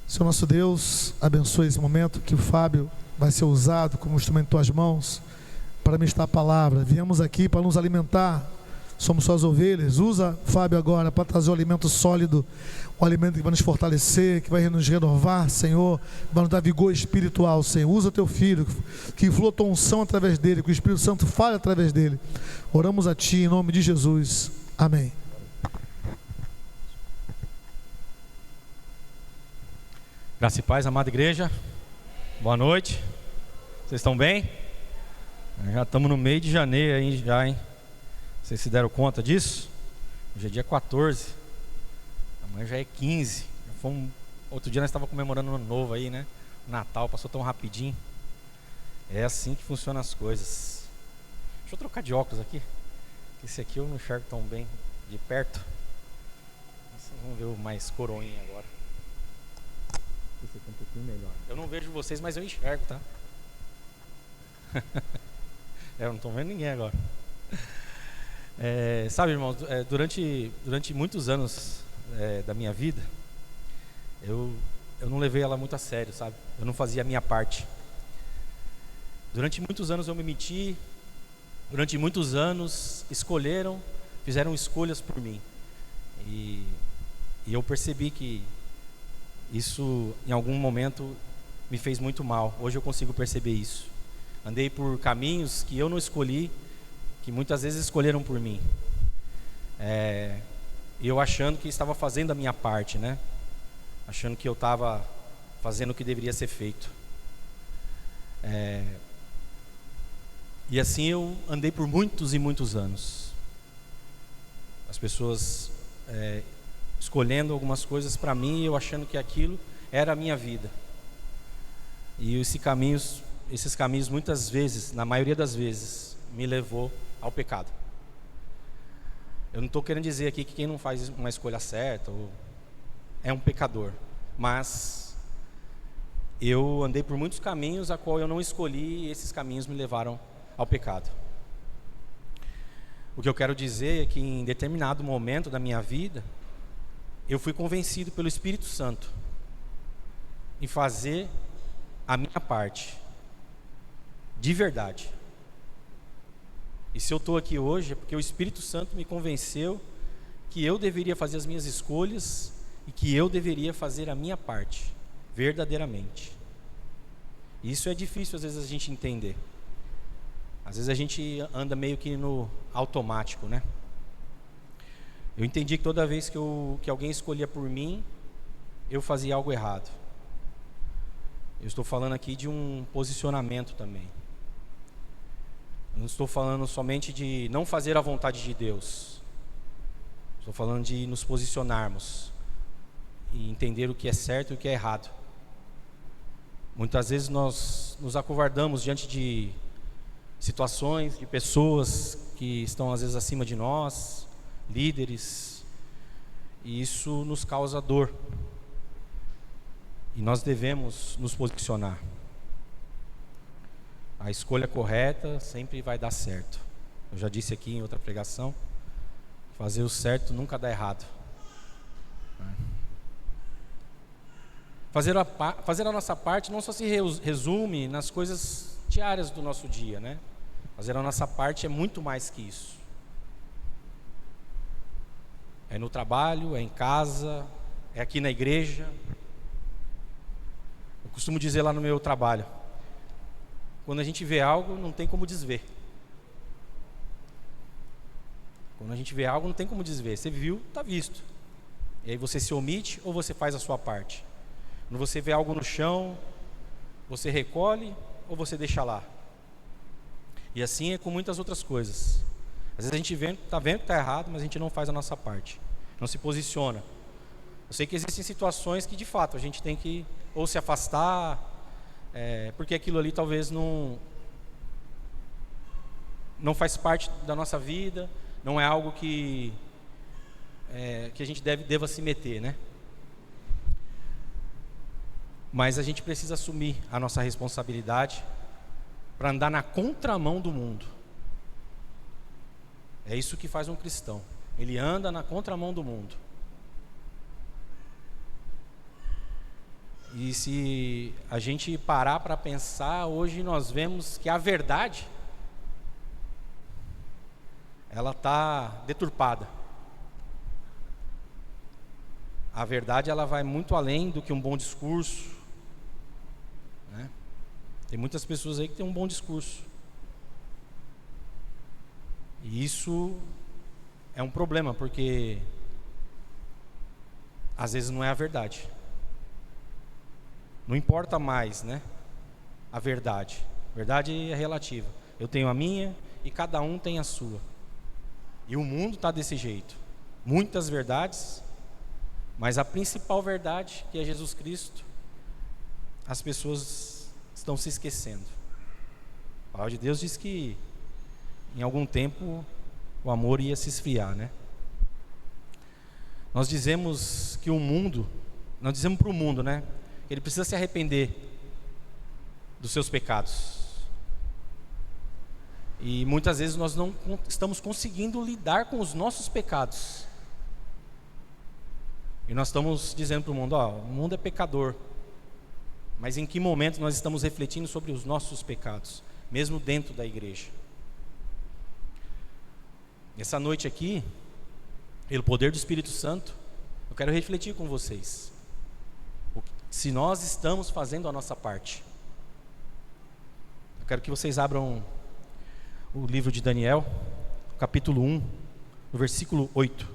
Senhor nosso Deus, abençoe esse momento que o Fábio vai ser usado como instrumento em tuas mãos para ministrar a palavra. Viemos aqui para nos alimentar, somos suas ovelhas. Usa Fábio agora para trazer o alimento sólido, o alimento que vai nos fortalecer, que vai nos renovar, Senhor, vai nos dar vigor espiritual, Senhor. Usa teu filho, que flua tua unção através dele, que o Espírito Santo fale através dele. Oramos a ti em nome de Jesus, amém. Graça e paz, amada igreja. Boa noite. Vocês estão bem? Já estamos no meio de janeiro aí já, hein? Vocês se deram conta disso? Hoje é dia 14. Amanhã já é 15. Outro dia nós estávamos comemorando o ano novo aí, né? O Natal passou tão rapidinho. É assim que funcionam as coisas. Deixa eu trocar de óculos aqui. Esse aqui eu não enxergo tão bem de perto. Vocês vão ver o mais coroinha agora. Esse aqui é um pouquinho melhor. Eu não vejo vocês, mas eu enxergo, tá? Eu não estou vendo ninguém agora. Sabe, irmãos, durante muitos anos da minha vida, eu não levei ela muito a sério, sabe? Eu não fazia a minha parte. Durante muitos anos eu me meti. Durante muitos anos fizeram escolhas por mim. E eu percebi que isso, em algum momento, me fez muito mal. Hoje eu consigo perceber isso. Andei por caminhos que eu não escolhi, que muitas vezes escolheram por mim. E eu achando que estava fazendo a minha parte, né? Achando que eu estava fazendo o que deveria ser feito. E assim eu andei por muitos e muitos anos. As pessoas escolhendo algumas coisas para mim, eu achando que aquilo era a minha vida. E esses caminhos muitas vezes, na maioria das vezes, me levou ao pecado. Eu não estou querendo dizer aqui que quem não faz uma escolha certa é um pecador, mas eu andei por muitos caminhos a qual eu não escolhi, e esses caminhos me levaram ao pecado. O que eu quero dizer é que em determinado momento da minha vida, eu fui convencido pelo Espírito Santo em fazer a minha parte, de verdade. E se eu estou aqui hoje é porque o Espírito Santo me convenceu que eu deveria fazer as minhas escolhas e que eu deveria fazer a minha parte, verdadeiramente. Isso é difícil às vezes a gente entender. Às vezes a gente anda meio que no automático, né? Eu entendi que toda vez que alguém escolhia por mim, eu fazia algo errado. Eu estou falando aqui de um posicionamento também. Eu não estou falando somente de não fazer a vontade de Deus. Estou falando de nos posicionarmos e entender o que é certo e o que é errado. Muitas vezes nós nos acovardamos diante de situações, de pessoas que estão às vezes acima de nós, líderes, e isso nos causa dor. E nós devemos nos posicionar. A escolha correta sempre vai dar certo. Eu já disse aqui em outra pregação, fazer o certo nunca dá errado. Fazer a nossa parte não só se resume nas coisas diárias do nosso dia, né? Fazer a nossa parte é muito mais que isso. É no trabalho, é em casa, é aqui na igreja. Eu costumo dizer lá no meu trabalho, quando a gente vê algo, não tem como desver. Quando a gente vê algo, não tem como desver. Você viu, está visto. E aí você se omite ou você faz a sua parte. Quando você vê algo no chão, você recolhe ou você deixa lá. E assim é com muitas outras coisas. Às vezes a gente está vendo que está errado, mas a gente não faz a nossa parte, não se posiciona. Eu sei que existem situações que de fato a gente tem que ou se afastar, porque aquilo ali talvez não faz parte da nossa vida, não é algo que a gente deva se meter, né? Mas a gente precisa assumir a nossa responsabilidade para andar na contramão do mundo. É isso que faz um cristão. Ele anda na contramão do mundo. E se a gente parar para pensar, hoje nós vemos que a verdade, ela está deturpada. A verdade, ela vai muito além do que um bom discurso, né? Tem muitas pessoas aí que têm um bom discurso, e isso é um problema, porque às vezes não é a verdade. Não importa mais, né? A verdade é relativa. Eu tenho a minha e cada um tem a sua. E o mundo está desse jeito. Muitas verdades, mas a principal verdade, que é Jesus Cristo, as pessoas estão se esquecendo. A palavra de Deus diz que em algum tempo o amor ia se esfriar, né? Nós dizemos que o mundo, nós dizemos para o mundo, né? Ele precisa se arrepender dos seus pecados. E muitas vezes nós não estamos conseguindo lidar com os nossos pecados. E nós estamos dizendo para o mundo, ó, o mundo é pecador. Mas em que momento nós estamos refletindo sobre os nossos pecados, mesmo dentro da igreja? Essa noite aqui, pelo poder do Espírito Santo, eu quero refletir com vocês. Se nós estamos fazendo a nossa parte. Eu quero que vocês abram o livro de Daniel, capítulo 1, no versículo 8.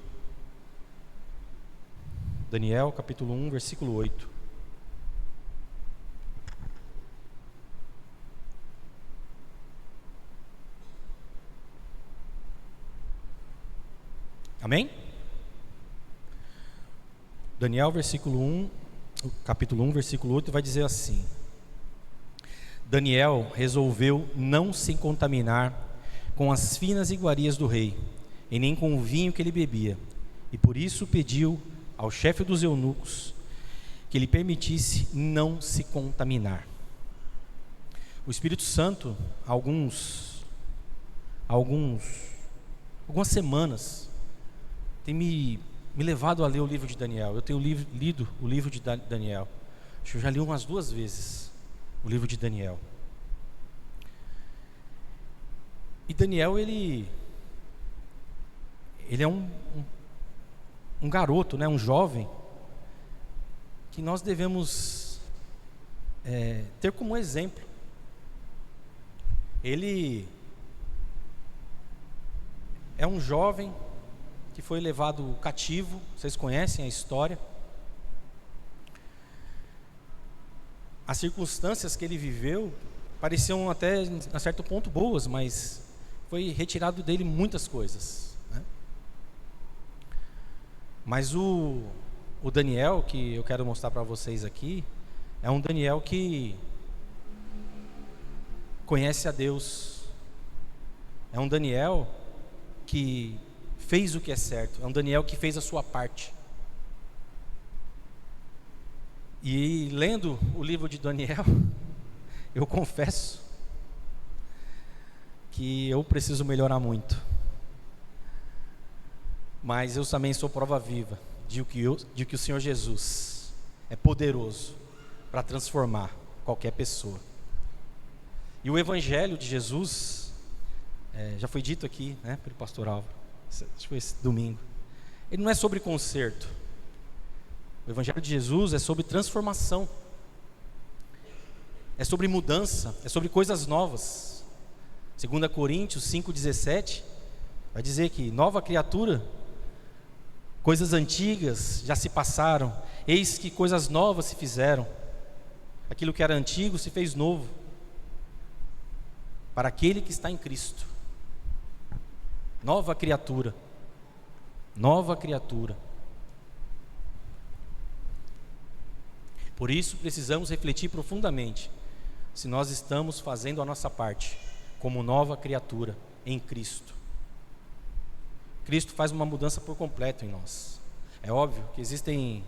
Daniel, capítulo 1, versículo 8. Amém? Daniel, capítulo 1, versículo 8, vai dizer assim: Daniel resolveu não se contaminar com as finas iguarias do rei, e nem com o vinho que ele bebia, e por isso pediu ao chefe dos eunucos que lhe permitisse não se contaminar. O Espírito Santo, algumas semanas, tem me levado a ler o livro de Daniel. Eu tenho lido o livro de Daniel. Acho que eu já li umas 2 vezes o livro de Daniel. E Daniel, ele é um garoto, né, um jovem, que nós devemos ter como exemplo. Ele é um jovem que foi levado cativo, vocês conhecem a história. As circunstâncias que ele viveu pareciam até, a certo ponto, boas, mas foi retirado dele muitas coisas, né? Mas o Daniel, que eu quero mostrar para vocês aqui, é um Daniel que conhece a Deus, é um Daniel que fez o que é certo, é um Daniel que fez a sua parte. E lendo o livro de Daniel, eu confesso que eu preciso melhorar muito. Mas eu também sou prova viva de que o Senhor Jesus é poderoso para transformar qualquer pessoa. E o Evangelho de Jesus, já foi dito aqui, né, pelo pastor Álvaro, acho que foi esse domingo. Ele não é sobre conserto. O Evangelho de Jesus é sobre transformação, é sobre mudança, é sobre coisas novas. 2 Coríntios 5,17 vai dizer que nova criatura, coisas antigas já se passaram, eis que coisas novas se fizeram. Aquilo que era antigo se fez novo para aquele que está em Cristo. Nova criatura, nova criatura. Por isso precisamos refletir profundamente se nós estamos fazendo a nossa parte como nova criatura em Cristo. Cristo faz uma mudança por completo em nós. É óbvio que existem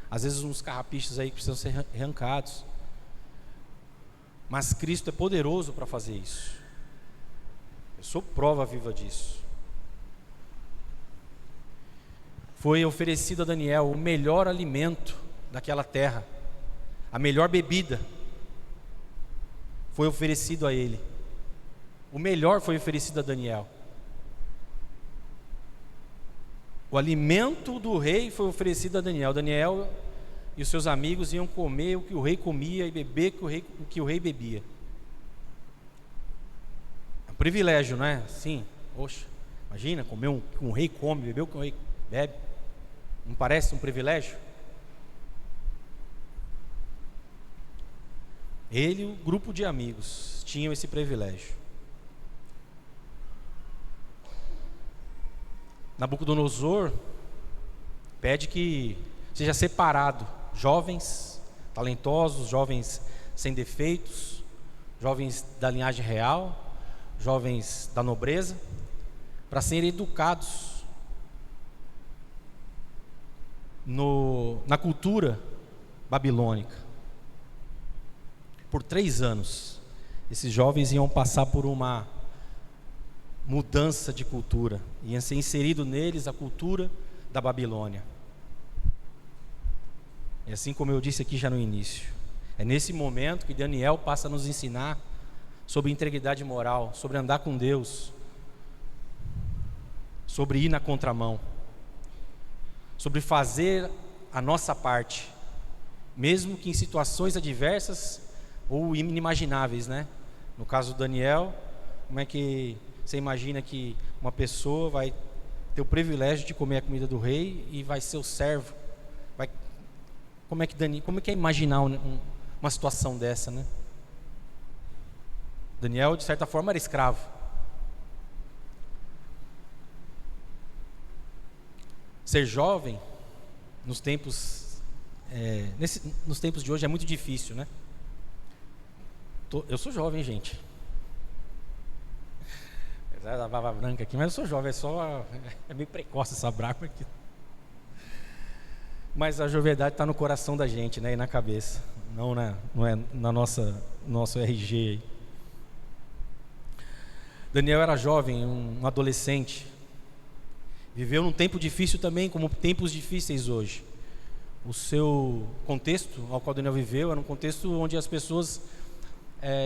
às vezes uns carrapichos aí que precisam ser arrancados, mas Cristo é poderoso para fazer isso. Eu sou prova viva disso. Foi oferecido a Daniel o melhor alimento daquela terra, A melhor bebida foi oferecido a ele. O melhor foi oferecido a Daniel. O alimento do rei foi oferecido a Daniel. Daniel e os seus amigos iam comer o que o rei comia e beber o que o rei bebia. É um privilégio, não é? Sim. Poxa, imagina comer o que um rei come, beber o que um rei bebe. Não parece um privilégio? Ele e o grupo de amigos tinham esse privilégio. Nabucodonosor pede que seja separado jovens talentosos, jovens sem defeitos, jovens da linhagem real, jovens da nobreza, para serem educados na cultura babilônica. Por 3 anos, esses jovens iam passar por uma mudança de cultura, ia ser inserido neles a cultura da Babilônia. E assim como eu disse aqui já no início, é nesse momento que Daniel passa a nos ensinar sobre integridade moral, sobre andar com Deus, sobre ir na contramão, sobre fazer a nossa parte, mesmo que em situações adversas ou inimagináveis, né? No caso do Daniel, como é que você imagina que uma pessoa vai ter o privilégio de comer a comida do rei e vai ser o servo? Como é que é imaginar uma situação dessa, né? Daniel, de certa forma, era escravo. Ser jovem nos tempos de hoje é muito difícil, né? Eu sou jovem, gente. Apesar da barba branca aqui, mas eu sou jovem, é meio precoce essa brava aqui. Mas a jovialidade está no coração da gente, né? E na cabeça, não é na nosso RG aí. Daniel era jovem, um adolescente. Viveu num tempo difícil também, como tempos difíceis hoje. O seu contexto ao qual Daniel viveu era um contexto onde as pessoas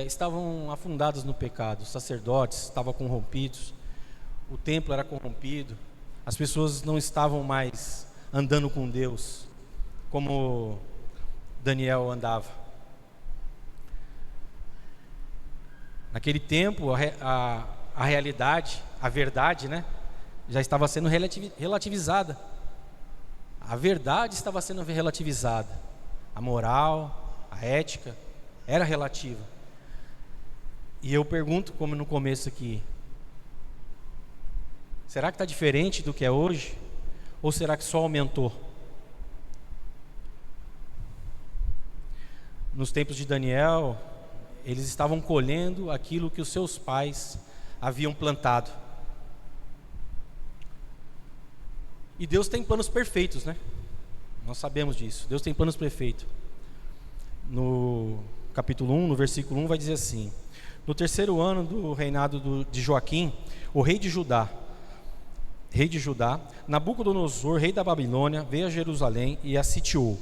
estavam afundadas no pecado. Os sacerdotes estavam corrompidos, o templo era corrompido, as pessoas não estavam mais andando com Deus como Daniel andava. Naquele tempo a realidade, a verdade, né, já estava sendo relativizada. A verdade estava sendo relativizada. A moral, a ética era relativa. E eu pergunto, como no começo aqui, será que está diferente do que é hoje? Ou será que só aumentou? Nos tempos de Daniel, eles estavam colhendo aquilo que os seus pais haviam plantado. E Deus tem planos perfeitos, né? Nós sabemos disso. Deus tem planos perfeitos. No capítulo 1, no versículo 1, vai dizer assim: no 3º ano do reinado de Joaquim, o rei de Judá, Nabucodonosor, rei da Babilônia, veio a Jerusalém e a sitiou.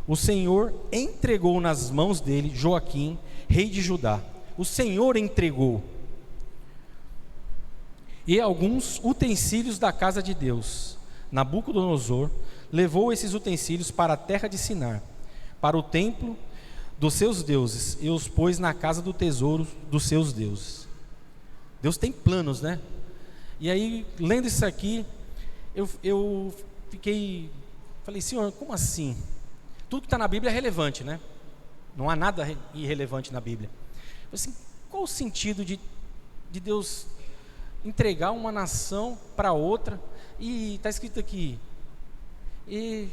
O Senhor entregou nas mãos dele Joaquim, rei de Judá. O Senhor entregou. E alguns utensílios da casa de Deus. Nabucodonosor levou esses utensílios para a terra de Sinar, para o templo dos seus deuses, e os pôs na casa do tesouro dos seus deuses. Deus tem planos, né? E aí, lendo isso aqui, eu falei, Senhor, como assim? Tudo que está na Bíblia é relevante, né? Não há nada irrelevante na Bíblia. Eu falei assim, qual o sentido de Deus entregar uma nação para outra? E está escrito aqui, e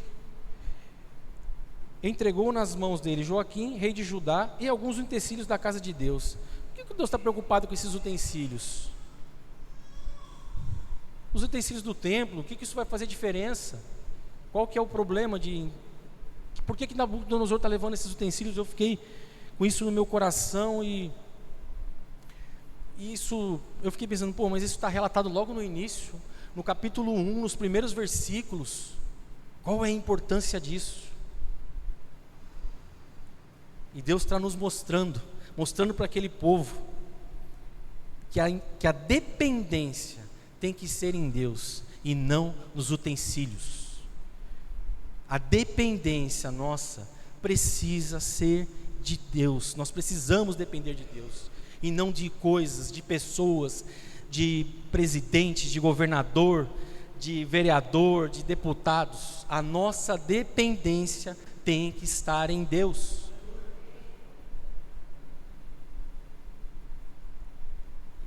entregou nas mãos dele Joaquim, rei de Judá, e alguns utensílios da casa de Deus. Por que Deus está preocupado com esses utensílios? Os utensílios do templo, o que isso vai fazer diferença? Qual que é o problema por que Nabucodonosor está levando esses utensílios? Eu fiquei com isso no meu coração e eu fiquei pensando, mas isso está relatado logo no início, no capítulo 1, nos primeiros versículos. Qual é a importância disso? E Deus está nos mostrando para aquele povo que a dependência tem que ser em Deus e não nos utensílios. A dependência nossa precisa ser de Deus. Nós precisamos depender de Deus e não de coisas, de pessoas, de presidente, de governador, de vereador, de deputados. A nossa dependência tem que estar em Deus.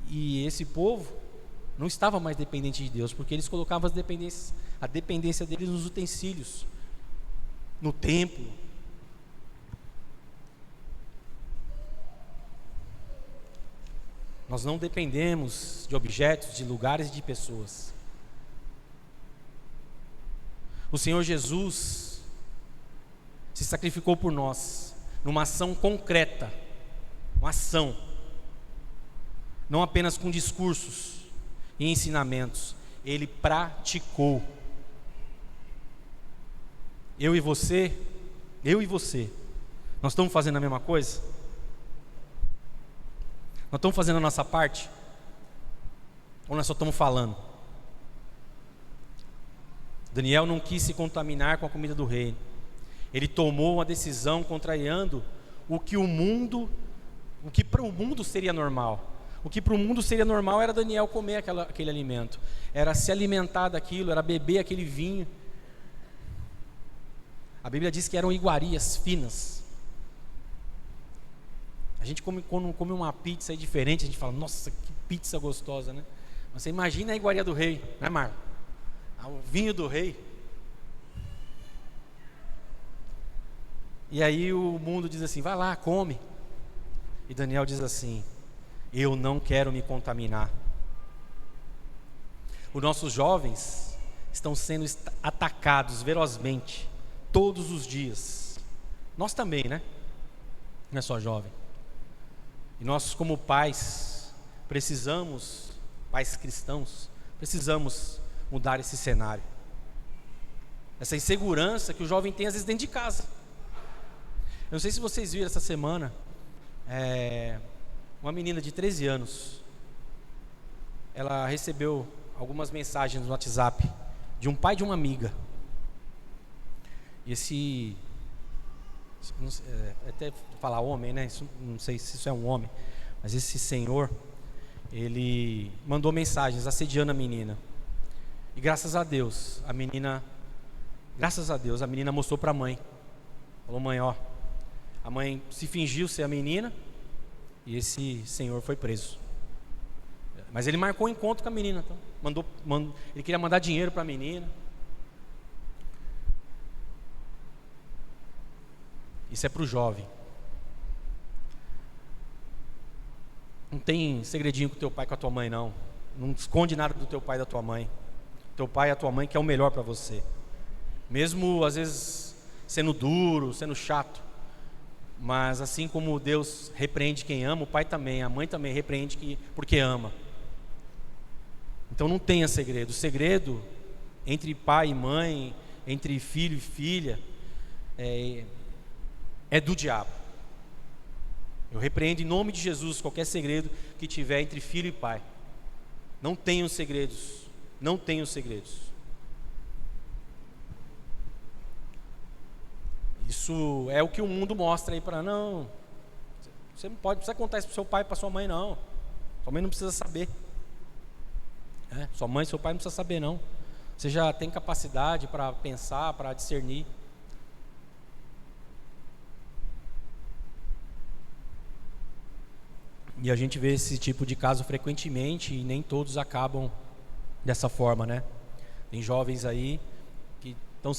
E esse povo não estava mais dependente de Deus, porque eles colocavam a dependência deles nos utensílios, no templo. Nós não dependemos de objetos, de lugares e de pessoas. O Senhor Jesus se sacrificou por nós, numa ação concreta, uma ação, não apenas com discursos e ensinamentos, Ele praticou. Eu e você, nós estamos fazendo a mesma coisa? Nós estamos fazendo a nossa parte? Ou nós só estamos falando? Daniel não quis se contaminar com a comida do rei. Ele tomou uma decisão contrariando o que para o mundo seria normal. O que para o mundo seria normal era Daniel comer aquele alimento, era se alimentar daquilo, era beber aquele vinho. A Bíblia diz que eram iguarias finas. A gente quando come uma pizza aí diferente, a gente fala, nossa, que pizza gostosa, né? Mas você imagina a iguaria do rei, né, Marco? O vinho do rei. E aí o mundo diz assim, vai lá, come. E Daniel diz assim, eu não quero me contaminar. Os nossos jovens estão sendo atacados ferozmente todos os dias. Nós também, né? Não é só jovem. E nós, como pais, pais cristãos, precisamos mudar esse cenário. Essa insegurança que o jovem tem às vezes dentro de casa. Eu não sei se vocês viram essa semana, uma menina de 13 anos, ela recebeu algumas mensagens no WhatsApp de um pai de uma amiga. E até falar homem, né? Não sei se isso é um homem, mas esse senhor, ele mandou mensagens assediando a menina. E graças a Deus, a menina mostrou para a mãe. Falou, mãe, ó, a mãe se fingiu ser a menina e esse senhor foi preso. Mas ele marcou um encontro com a menina, então, ele queria mandar dinheiro para a menina. Isso é para o jovem. Não tem segredinho com teu pai e com a tua mãe, não. Não esconde nada do teu pai e da tua mãe. Teu pai e a tua mãe que é o melhor para você. Mesmo às vezes sendo duro, sendo chato. Mas assim como Deus repreende quem ama, o pai também, a mãe também repreende porque ama. Então não tenha segredo. O segredo entre pai e mãe, entre filho e filha, é do diabo. Eu repreendo em nome de Jesus qualquer segredo que tiver entre filho e pai. Não tenham segredos. Não tenham segredos. Isso é o que o mundo mostra aí para não. Você não precisa contar isso para seu pai e para sua mãe, não. Sua mãe não precisa saber. Sua mãe e seu pai não precisam saber, não. Você já tem capacidade para pensar, para discernir. E a gente vê esse tipo de caso frequentemente e nem todos acabam dessa forma, né? Tem jovens aí que estão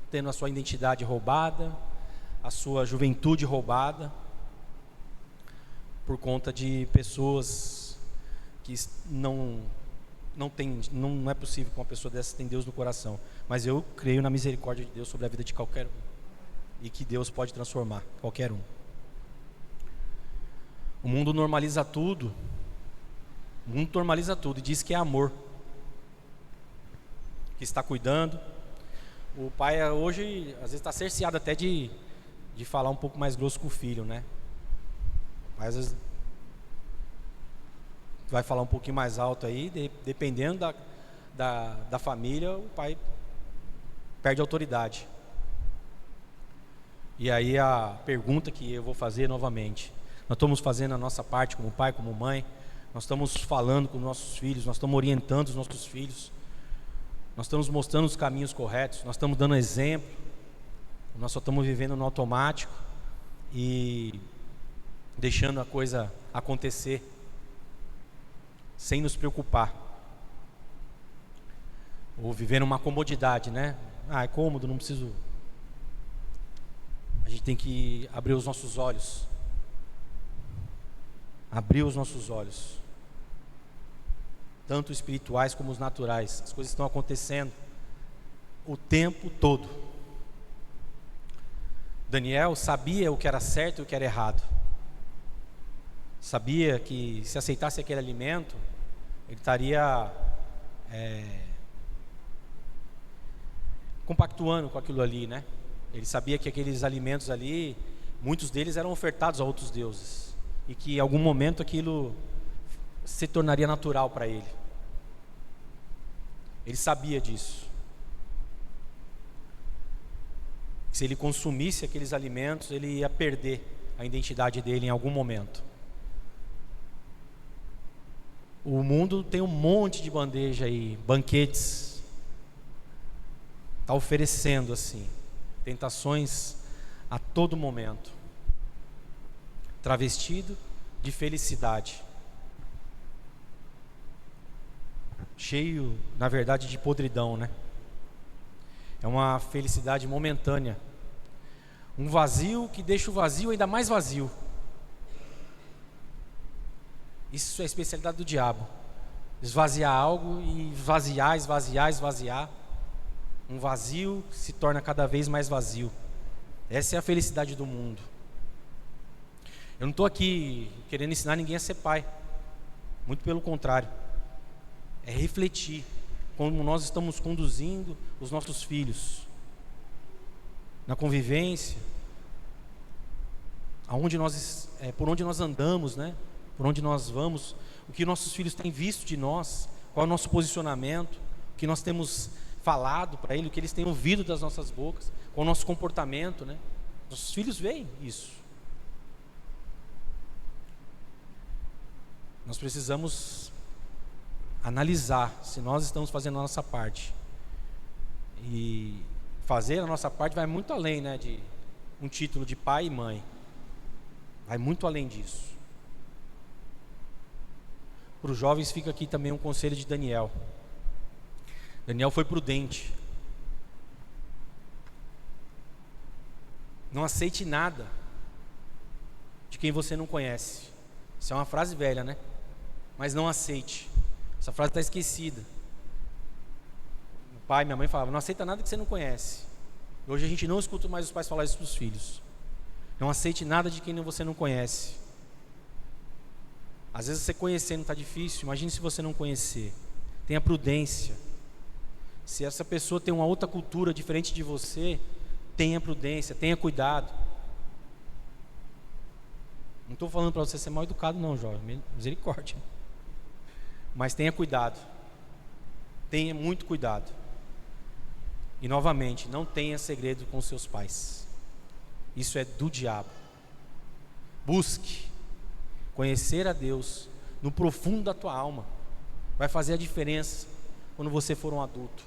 tendo a sua identidade roubada, a sua juventude roubada, por conta de pessoas que não é possível que uma pessoa dessa tenha Deus no coração. Mas eu creio na misericórdia de Deus sobre a vida de qualquer um. E que Deus pode transformar qualquer um. O mundo normaliza tudo. O mundo normaliza tudo e diz que é amor, que está cuidando. O pai hoje, às vezes, está cerceado até de falar um pouco mais grosso com o filho, né? O pai, às vezes, vai falar um pouquinho mais alto aí, dependendo da família, o pai perde a autoridade. E aí a pergunta que eu vou fazer novamente: nós estamos fazendo a nossa parte como pai, como mãe? Nós estamos falando com nossos filhos, nós estamos orientando os nossos filhos, nós estamos mostrando os caminhos corretos, nós estamos dando exemplo, nós só estamos vivendo no automático e deixando a coisa acontecer sem nos preocupar, ou vivendo uma comodidade, né? É cômodo, não preciso. A gente tem que abrir os nossos olhos, tanto espirituais como os naturais. As coisas estão acontecendo o tempo todo. Daniel sabia o que era certo e o que era errado. Sabia que se aceitasse aquele alimento, ele estaria compactuando com aquilo ali, né? Ele sabia que aqueles alimentos ali, muitos deles eram ofertados a outros deuses, e que em algum momento aquilo se tornaria natural para ele. Ele sabia disso. Se ele consumisse aqueles alimentos, ele ia perder a identidade dele em algum momento. O mundo tem um monte de bandeja aí, banquetes, está oferecendo assim, tentações a todo momento, travestido de felicidade, cheio, na verdade, de podridão, né? É uma felicidade momentânea, um vazio que deixa o vazio ainda mais vazio. Isso é a especialidade do diabo: esvaziar algo e esvaziar. Um vazio que se torna cada vez mais vazio. Essa é a felicidade do mundo. Eu não estou aqui querendo ensinar ninguém a ser pai, muito pelo contrário. É refletir como nós estamos conduzindo os nossos filhos na convivência, por onde nós andamos, né? Por onde nós vamos, o que nossos filhos têm visto de nós, qual é o nosso posicionamento, o que nós temos falado para eles, o que eles têm ouvido das nossas bocas, qual é o nosso comportamento, né? Nossos filhos veem isso. Nós precisamos analisar se nós estamos fazendo a nossa parte. E fazer a nossa parte vai muito além, né, de um título de pai e mãe. Vai muito além disso. Para os jovens fica aqui também um conselho de Daniel. Daniel foi prudente. Não aceite nada de quem você não conhece. Isso é uma frase velha, né? Mas não aceite. Essa frase está esquecida. Meu pai e minha mãe falavam: não aceita nada que você não conhece. Hoje a gente não escuta mais os pais falar isso para os filhos. Não aceite nada de quem você não conhece. Às vezes você conhecendo está difícil, imagine se você não conhecer. Tenha prudência. Se essa pessoa tem uma outra cultura diferente de você, tenha prudência, tenha cuidado. Não estou falando para você ser mal educado não, jovem, misericórdia. Mas tenha cuidado. Tenha muito cuidado. E novamente, não tenha segredo com seus pais. Isso é do diabo. Busque conhecer a Deus no profundo da tua alma. Vai fazer a diferença quando você for um adulto.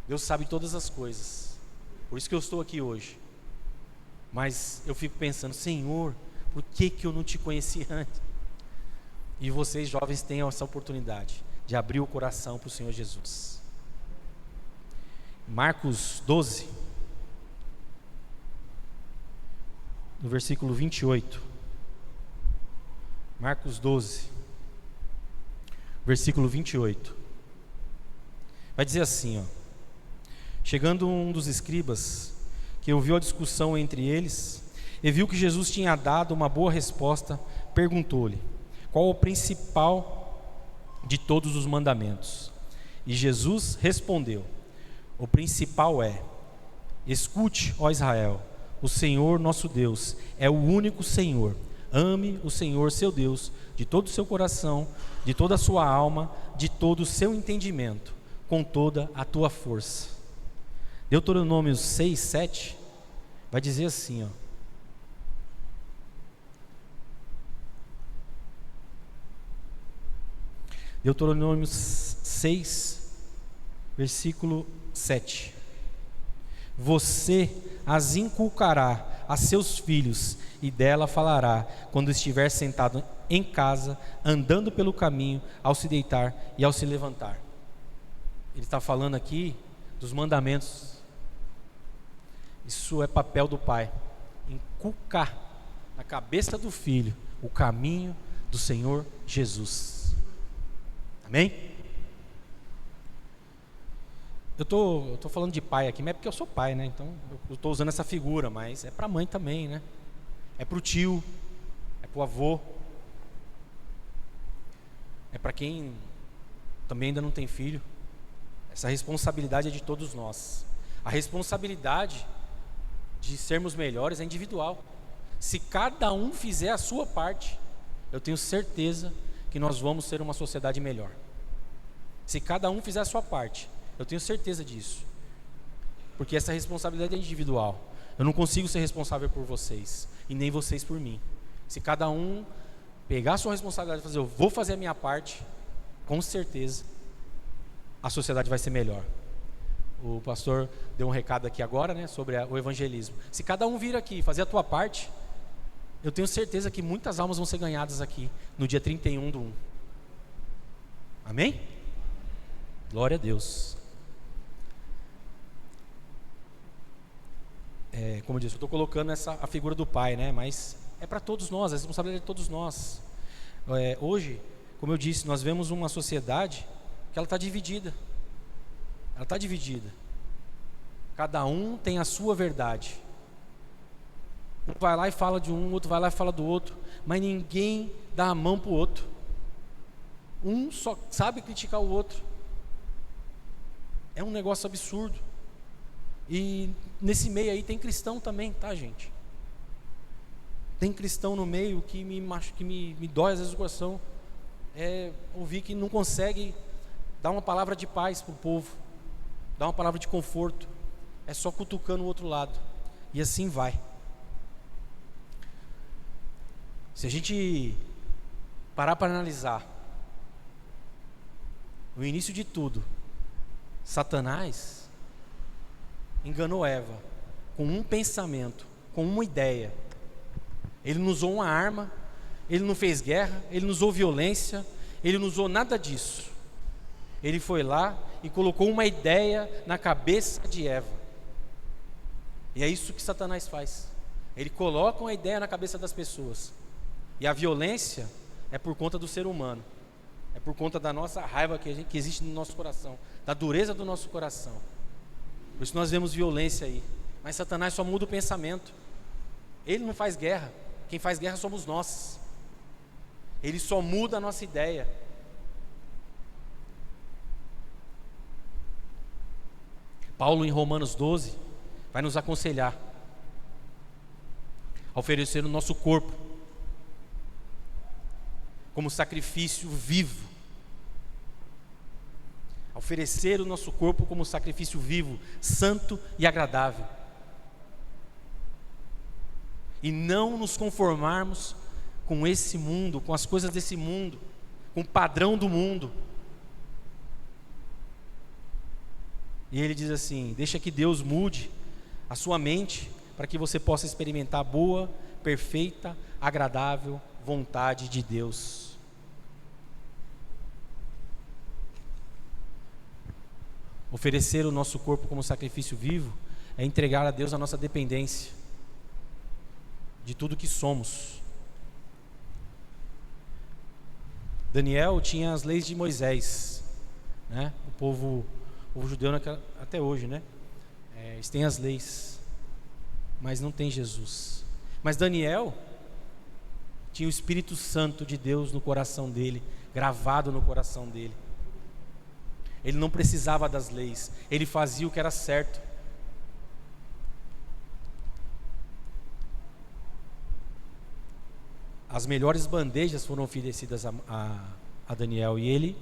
Deus sabe todas as coisas. Por isso que eu estou aqui hoje. Mas eu fico pensando: Senhor, por que eu não te conheci antes? E vocês jovens tenham essa oportunidade de abrir o coração para o Senhor Jesus. Marcos 12, no versículo 28. Marcos 12, versículo 28. Vai dizer assim, ó: chegando um dos escribas, que ouviu a discussão entre eles, e viu que Jesus tinha dado uma boa resposta, perguntou-lhe: qual o principal de todos os mandamentos? E Jesus respondeu: O principal é: escute, ó Israel, o Senhor nosso Deus é o único Senhor. Ame o Senhor seu Deus de todo o seu coração, de toda a sua alma, de todo o seu entendimento, com toda a tua força. Deuteronômio 6, 7 vai dizer assim, ó: Deuteronômio 6, versículo 7: você as inculcará a seus filhos, e dela falará quando estiver sentado em casa, andando pelo caminho, ao se deitar e ao se levantar. Ele está falando aqui dos mandamentos. Isso é papel do pai, inculcar na cabeça do filho o caminho do Senhor Jesus. Amém? Eu tô falando de pai aqui, mas é porque eu sou pai, né? Então eu estou usando essa figura, mas é para a mãe também, né? É para o tio, é para o avô, é para quem também ainda não tem filho. Essa responsabilidade é de todos nós. A responsabilidade de sermos melhores é individual. Se cada um fizer a sua parte, eu tenho certeza que nós vamos ser uma sociedade melhor. Se cada um fizer a sua parte, eu tenho certeza disso. Porque essa responsabilidade é individual. Eu não consigo ser responsável por vocês, e nem vocês por mim. Se cada um pegar a sua responsabilidade e fazer, eu vou fazer a minha parte, com certeza a sociedade vai ser melhor. O pastor deu um recado aqui agora, né, sobre o evangelismo. Se cada um vir aqui e fazer a tua parte, eu tenho certeza que muitas almas vão ser ganhadas aqui no dia 31/1. Amém? Glória a Deus. Como eu disse, eu estou colocando a figura do pai, né? Mas é para todos nós, a responsabilidade é de todos nós. Hoje, como eu disse, nós vemos uma sociedade que ela está dividida. Ela está dividida. Cada um tem a sua verdade. Um vai lá e fala de um, outro vai lá e fala do outro, mas ninguém dá a mão para o outro. Um só sabe criticar o outro. É um negócio absurdo. E nesse meio aí tem cristão também, tá, gente? Tem cristão no meio que me dói às vezes o coração. Ouvir que não consegue dar uma palavra de paz para o povo, dar uma palavra de conforto, é só cutucando o outro lado, e assim vai. Se a gente parar para analisar no início de tudo, Satanás enganou Eva com um pensamento, com uma ideia. Ele não usou uma arma, ele não fez guerra, ele não usou violência, ele não usou nada disso. Ele foi lá e colocou uma ideia na cabeça de Eva. E é isso que Satanás faz. Ele coloca uma ideia na cabeça das pessoas. E a violência é por conta do ser humano. É por conta da nossa raiva que existe no nosso coração, da dureza do nosso coração. Por isso nós vemos violência aí. Mas Satanás só muda o pensamento. Ele não faz guerra. Quem faz guerra somos nós. Ele só muda a nossa ideia. Paulo, em Romanos 12, vai nos aconselhar a oferecer o nosso corpo como sacrifício vivo. A oferecer o nosso corpo como sacrifício vivo, santo e agradável. E não nos conformarmos com esse mundo, com as coisas desse mundo, com o padrão do mundo. E ele diz assim: deixa que Deus mude a sua mente para que você possa experimentar a boa, perfeita, agradável vontade de Deus. Oferecer o nosso corpo como sacrifício vivo é entregar a Deus a nossa dependência de tudo que somos. Daniel tinha as leis de Moisés, né? O povo judeu até hoje, né? Eles têm as leis, mas não tem Jesus. Mas Daniel tinha o Espírito Santo de Deus no coração dele, gravado no coração dele. Ele não precisava das leis, ele fazia o que era certo. As melhores bandejas foram oferecidas a Daniel e ele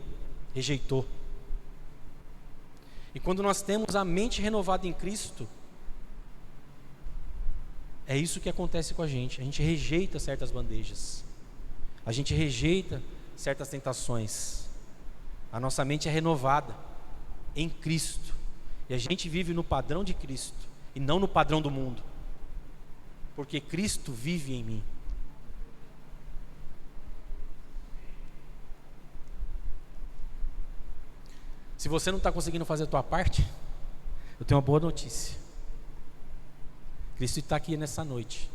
rejeitou. E quando nós temos a mente renovada em Cristo, é isso que acontece com a gente rejeita certas bandejas, a gente rejeita certas tentações, a nossa mente é renovada em Cristo, e a gente vive no padrão de Cristo, e não no padrão do mundo, porque Cristo vive em mim. Se você não está conseguindo fazer a tua parte, eu tenho uma boa notícia. Cristo está aqui nessa noite,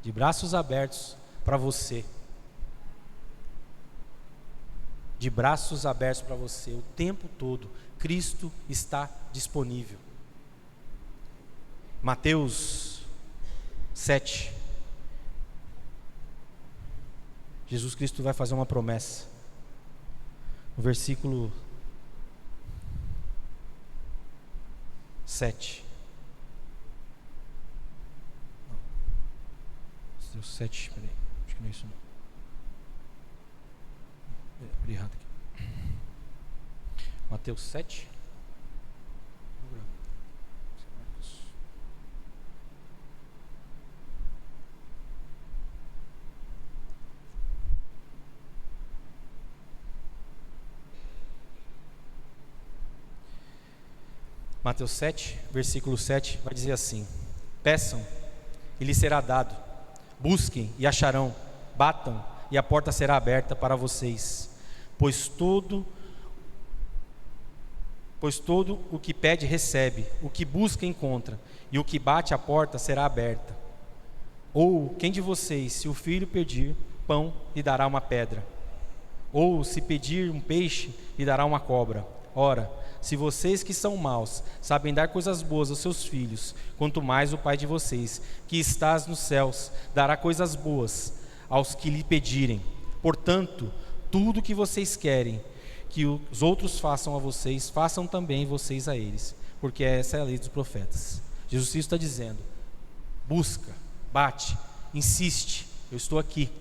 de braços abertos para você, de braços abertos para você o tempo todo. Cristo está disponível. Mateus 7. Jesus Cristo vai fazer uma promessa. No versículo 7. Deu 7, peraí, acho que não é isso não. Abri errado aqui. Mateus 7. Mateus 7, versículo 7, vai dizer assim: peçam e lhes será dado, busquem e acharão, batam e a porta será aberta para vocês, pois todo o que pede recebe, o que busca encontra, e o que bate a porta será aberta. Ou quem de vocês, se o filho pedir pão, lhe dará uma pedra? Ou se pedir um peixe, lhe dará uma cobra? Ora, se vocês que são maus sabem dar coisas boas aos seus filhos, quanto mais o Pai de vocês, que estás nos céus, dará coisas boas aos que lhe pedirem. Portanto, tudo o que vocês querem que os outros façam a vocês, façam também vocês a eles, porque essa é a lei dos profetas. Jesus Cristo está dizendo: busca, bate, insiste, eu estou aqui.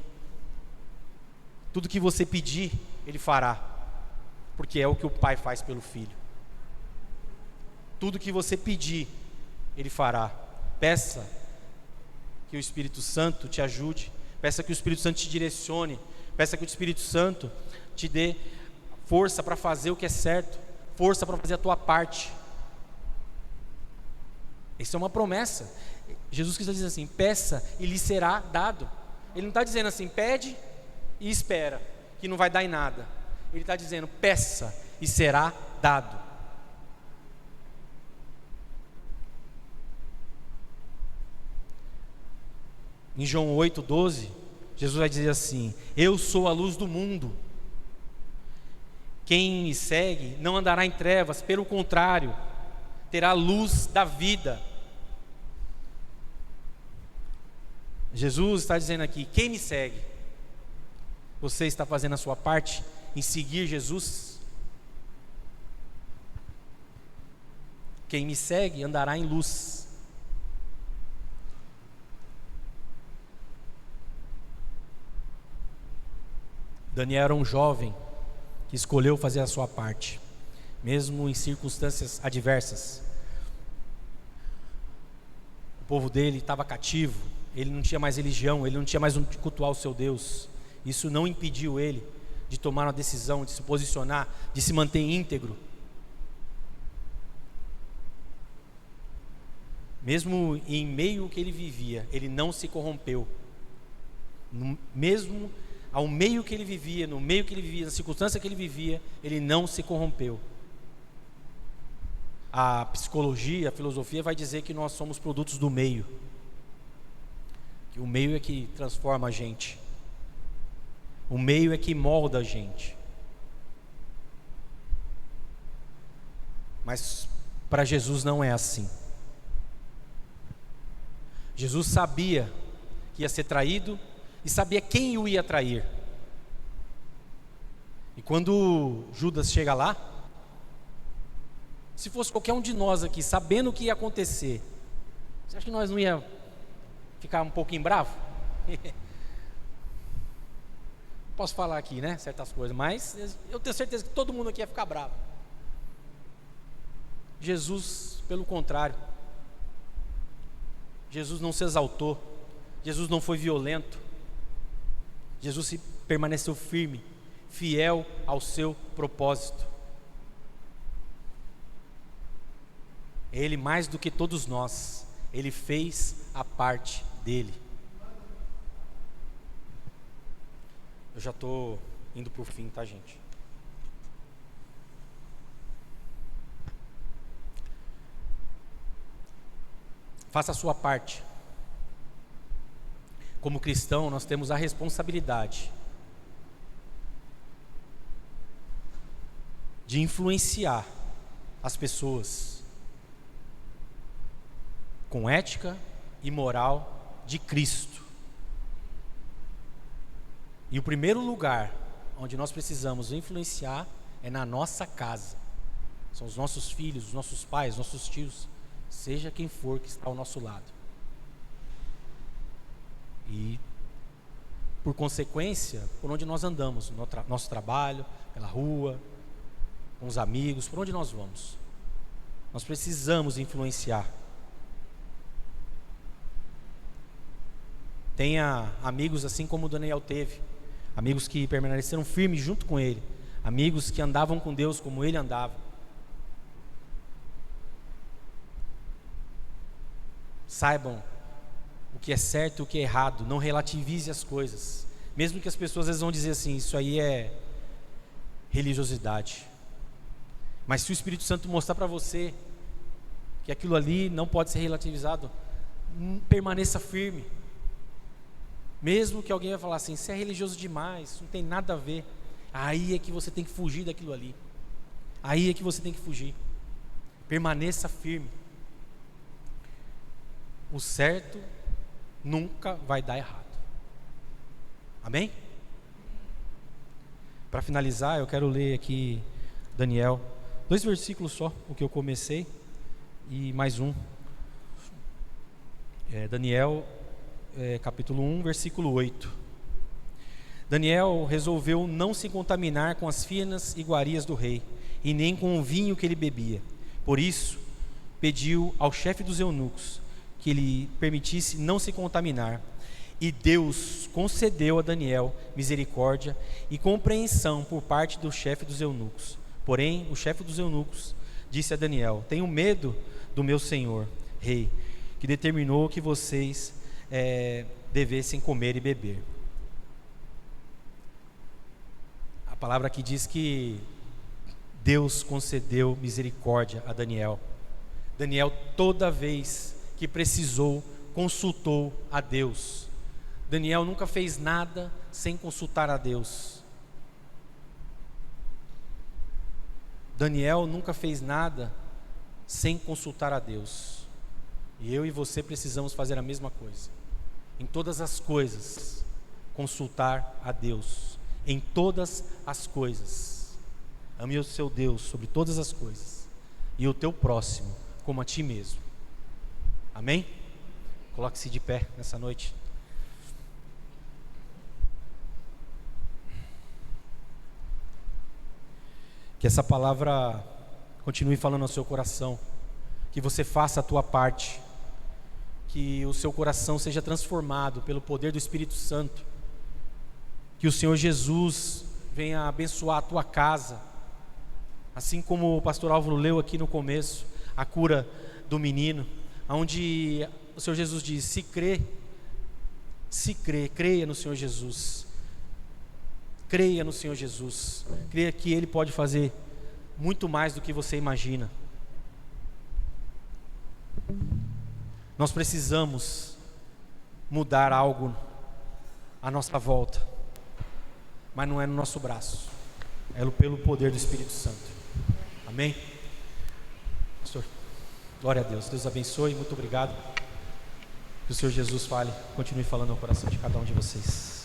Tudo que você pedir, Ele fará, porque é o que o Pai faz pelo Filho. Tudo que você pedir, Ele fará. Peça que o Espírito Santo te ajude, peça que o Espírito Santo te direcione, peça que o Espírito Santo te dê força para fazer o que é certo, força para fazer a tua parte. Isso é uma promessa. Jesus Cristo diz assim: peça e lhe será dado. Ele não está dizendo assim, pede e espera, que não vai dar em nada. Ele está dizendo, peça e será dado. Em João 8,12, Jesus vai dizer assim: eu sou a luz do mundo. Quem me segue não andará em trevas, pelo contrário, terá a luz da vida. Jesus está dizendo aqui: quem me segue? Você está fazendo a sua parte em seguir Jesus? Quem me segue andará em luz. Daniel era um jovem que escolheu fazer a sua parte, mesmo em circunstâncias adversas. O povo dele estava cativo, ele não tinha mais religião, ele não tinha mais onde cultuar o seu Deus. Isso não impediu ele de tomar uma decisão, de se posicionar, de se manter íntegro. Mesmo em meio ao que ele vivia, ele não se corrompeu. Mesmo ao meio que ele vivia, no meio que ele vivia, na circunstância que ele vivia, ele não se corrompeu. A psicologia, a filosofia vai dizer que nós somos produtos do meio, que o meio é que transforma a gente, o meio é que molda a gente. Mas para Jesus não é assim. Jesus sabia que ia ser traído e sabia quem o ia trair. E quando Judas chega lá, se fosse qualquer um de nós aqui, sabendo o que ia acontecer, você acha que nós não ia ficar um pouquinho bravo? Posso falar aqui, né, certas coisas, mas eu tenho certeza que todo mundo aqui ia ficar bravo. Jesus, pelo contrário, Jesus não se exaltou, Jesus não foi violento, Jesus permaneceu firme, fiel ao seu propósito. Ele, mais do que todos nós, ele fez a parte dele. Eu já estou indo para o fim, tá, gente? Faça a sua parte. Como cristão, nós temos a responsabilidade de influenciar as pessoas com ética e moral de Cristo. E o primeiro lugar onde nós precisamos influenciar é na nossa casa. São os nossos filhos, os nossos pais, os nossos tios, seja quem for que está ao nosso lado. E, por consequência, por onde nós andamos, no nosso trabalho, pela rua, com os amigos, por onde nós vamos, nós precisamos influenciar. Tenha amigos assim como o Daniel teve, amigos que permaneceram firmes junto com ele, amigos que andavam com Deus como ele andava. Saibam o que é certo e o que é errado, não relativize as coisas, mesmo que as pessoas às vezes vão dizer assim, isso aí é religiosidade, mas se o Espírito Santo mostrar para você que aquilo ali não pode ser relativizado, permaneça firme. Mesmo que alguém vai falar assim, isso é religioso demais, isso não tem nada a ver, aí é que você tem que fugir daquilo ali, aí é que você tem que fugir. Permaneça firme. O certo nunca vai dar errado. Amém? Para finalizar, eu quero ler aqui Daniel, 2 versículos só, o que eu comecei, e mais um. Daniel, capítulo 1, versículo 8. Daniel resolveu não se contaminar com as finas iguarias do rei, e nem com o vinho que ele bebia. Por isso, pediu ao chefe dos eunucos que lhe permitisse não se contaminar. E Deus concedeu a Daniel misericórdia e compreensão por parte do chefe dos eunucos. Porém, o chefe dos eunucos disse a Daniel: tenho medo do meu senhor, rei, que determinou que vocês devessem comer e beber. A palavra aqui diz que Deus concedeu misericórdia a Daniel. Daniel, toda vez que precisou, consultou a Deus. Daniel nunca fez nada sem consultar a Deus. Daniel nunca fez nada sem consultar a Deus. E eu e você precisamos fazer a mesma coisa. Em todas as coisas, consultar a Deus. Em todas as coisas. Ame o seu Deus sobre todas as coisas. E o teu próximo como a ti mesmo. Amém? Coloque-se de pé nessa noite. Que essa palavra continue falando ao seu coração. Que você faça a tua parte. Que o seu coração seja transformado pelo poder do Espírito Santo. Que o Senhor Jesus venha abençoar a tua casa. Assim como o pastor Álvaro leu aqui no começo, a cura do menino, onde o Senhor Jesus diz: se crê, creia no Senhor Jesus. Creia no Senhor Jesus. Creia que Ele pode fazer muito mais do que você imagina. Nós precisamos mudar algo à nossa volta, mas não é no nosso braço, é pelo poder do Espírito Santo. Amém? Pastor, glória a Deus. Deus abençoe, muito obrigado. Que o Senhor Jesus fale, continue falando no coração de cada um de vocês.